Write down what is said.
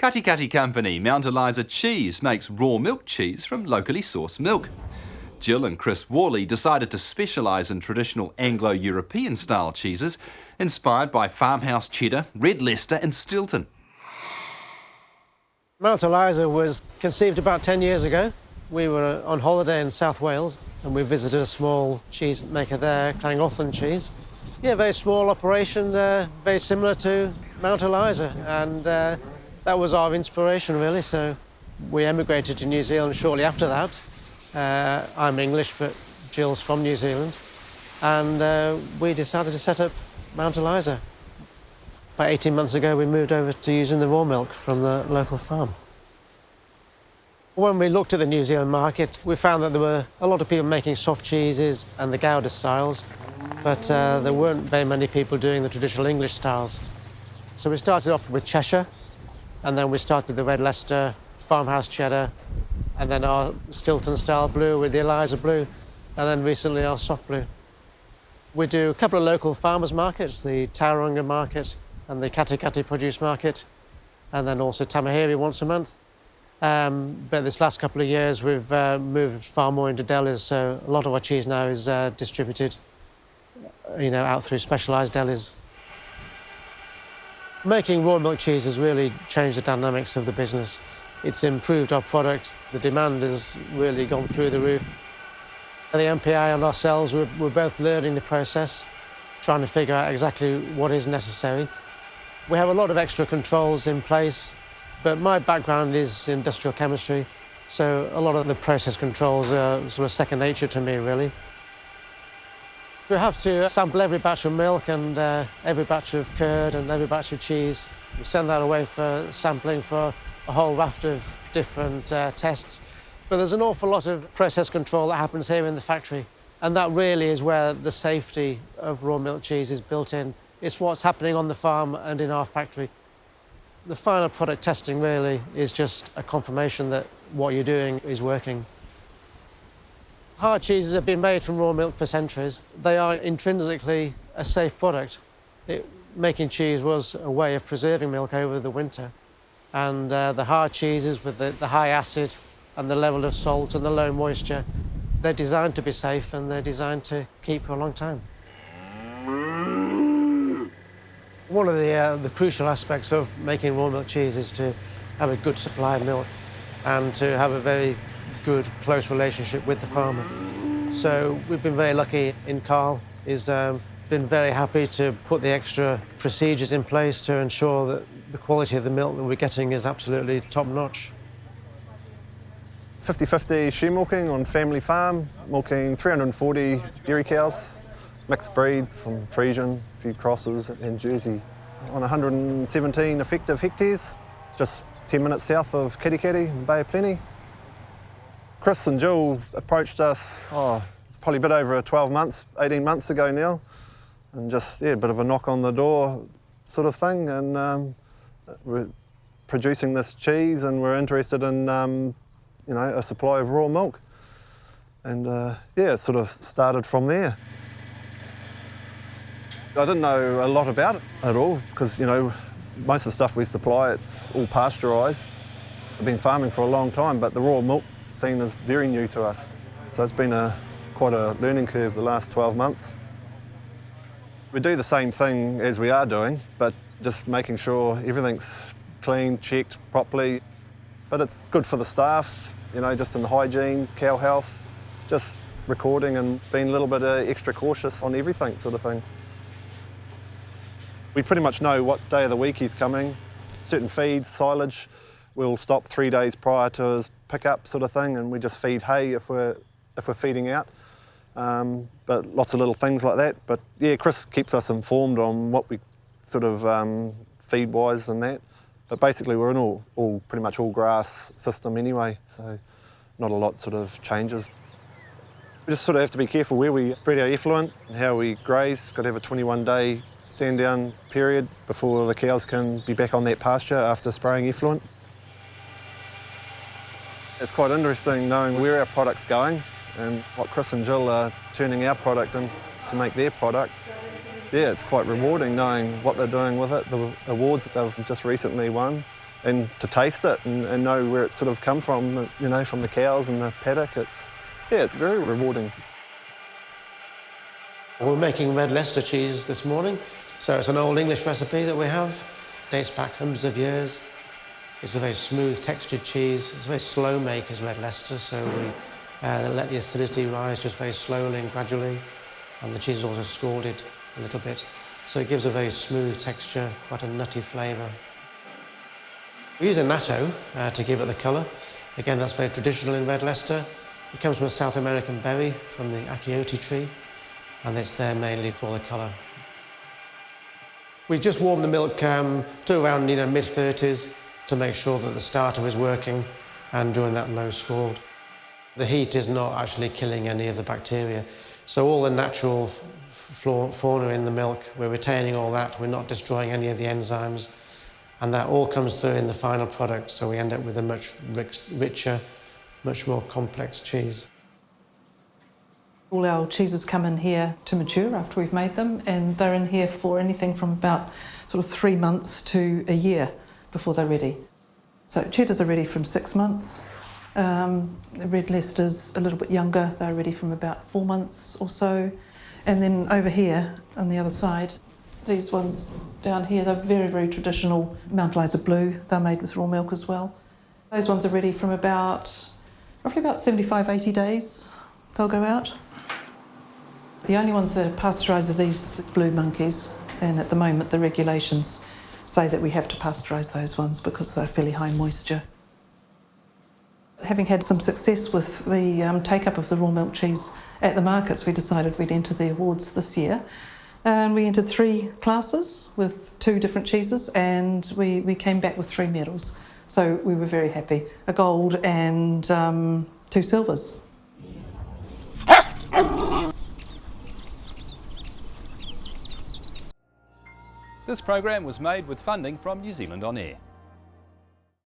Cutty Cutty Company, Mount Eliza Cheese, makes raw milk cheese from locally sourced milk. Jill and Chris Worley decided to specialise in traditional Anglo-European style cheeses, inspired by farmhouse cheddar, red Leicester and Stilton. Mount Eliza was conceived about 10 years ago. We were on holiday in South Wales and we visited a small cheese maker there, Llangollen Cheese. Yeah, very small operation, very similar to Mount Eliza, and that was our inspiration really. So we emigrated to New Zealand shortly after that. I'm English, but Jill's from New Zealand, and we decided to set up Mount Eliza. About 18 months ago, we moved over to using the raw milk from the local farm. When we looked at the New Zealand market, we found that there were a lot of people making soft cheeses and the Gouda styles, but there weren't very many people doing the traditional English styles. So we started off with Cheshire, and then we started the red Leicester, farmhouse cheddar, and then our Stilton style blue with the Eliza blue, and then recently our soft blue. We do a couple of local farmers markets, the Tauranga market and the Cutty Cutty produce market, and then also Tamahiri once a month. But this last couple of years we've moved far more into delis, so a lot of our cheese now is distributed, out through specialised delis. Making raw milk cheese has really changed the dynamics of the business. It's improved our product. The demand has really gone through the roof. The MPI and ourselves, we're both learning the process, trying to figure out exactly what is necessary. We have a lot of extra controls in place, but my background is industrial chemistry, so a lot of the process controls are sort of second nature to me, really. We have to sample every batch of milk and every batch of curd and every batch of cheese. We send that away for sampling for a whole raft of different tests. But there's an awful lot of process control that happens here in the factory, and that really is where the safety of raw milk cheese is built in. It's what's happening on the farm and in our factory. The final product testing really is just a confirmation that what you're doing is working. Hard cheeses have been made from raw milk for centuries. They are intrinsically a safe product. Making cheese was a way of preserving milk over the winter. And the hard cheeses with the high acid and the level of salt and the low moisture, they're designed to be safe and they're designed to keep for a long time. One of the crucial aspects of making raw milk cheese is to have a good supply of milk and to have a very good, close relationship with the farmer. So we've been very lucky in Carl. He's been very happy to put the extra procedures in place to ensure that the quality of the milk that we're getting is absolutely top-notch. 50-50 she milking on family farm, milking 340 dairy cows, mixed breed from Friesian, a few crosses and Jersey. On 117 effective hectares, just 10 minutes south of Katikati in Bay of Plenty. Chris and Jill approached us, it's probably a bit over 12 months, 18 months ago now, and just, a bit of a knock on the door sort of thing, and we're producing this cheese and we're interested in, a supply of raw milk. And it sort of started from there. I didn't know a lot about it at all because, most of the stuff we supply, it's all pasteurised. I've been farming for a long time, but the raw milk scene is very new to us. So it's been quite a learning curve the last 12 months. We do the same thing as we are doing, but just making sure everything's clean, checked properly. But it's good for the staff, just in the hygiene, cow health, just recording and being a little bit extra cautious on everything sort of thing. We pretty much know what day of the week he's coming. Certain feeds, silage, we'll stop 3 days prior to his pickup sort of thing, and we just feed hay if we're feeding out. But lots of little things like that. But yeah, Chris keeps us informed on what we sort of feed-wise and that. But basically we're in all pretty much all grass system anyway, so not a lot sort of changes. We just sort of have to be careful where we spread our effluent and how we graze. Got to have a 21-day stand down period before the cows can be back on that pasture after spraying effluent. It's quite interesting knowing where our product's going and what Chris and Jill are turning our product in to make their product. Yeah, it's quite rewarding knowing what they're doing with it, the awards that they've just recently won, and to taste it and know where it's sort of come from, you know, from the cows and the paddock. It's very rewarding. We're making red Leicester cheese this morning. So it's an old English recipe that we have, dates back hundreds of years. It's a very smooth textured cheese. It's a very slow make as red Leicester, so we let the acidity rise just very slowly and gradually, and the cheese is also scalded a little bit. So it gives a very smooth texture, quite a nutty flavour. We use a natto to give it the colour. Again, that's very traditional in red Leicester. It comes from a South American berry, from the achiote tree, and it's there mainly for the colour. We just warm the milk to around mid-30s to make sure that the starter is working and doing that low scald. The heat is not actually killing any of the bacteria. So all the natural fauna in the milk, we're retaining all that. We're not destroying any of the enzymes. And that all comes through in the final product. So we end up with a much richer, much more complex cheese. All our cheeses come in here to mature after we've made them, and they're in here for anything from about sort of 3 months to a year before they're ready. So cheddars are ready from 6 months. The red Leicester's a little bit younger. They're ready from about 4 months or so. And then over here on the other side, these ones down here, they're very, very traditional Mount Eliza Blue. They're made with raw milk as well. Those ones are ready from roughly about 75, 80 days. They'll go out. The only ones that are pasteurised are these blue monkeys, and at the moment the regulations say that we have to pasteurise those ones because they're fairly high moisture. Having had some success with the take-up of the raw milk cheese at the markets, we decided we'd enter the awards this year. And we entered 3 classes with 2 different cheeses, and we came back with 3 medals. So we were very happy. A gold and 2 silvers. This program was made with funding from New Zealand On Air.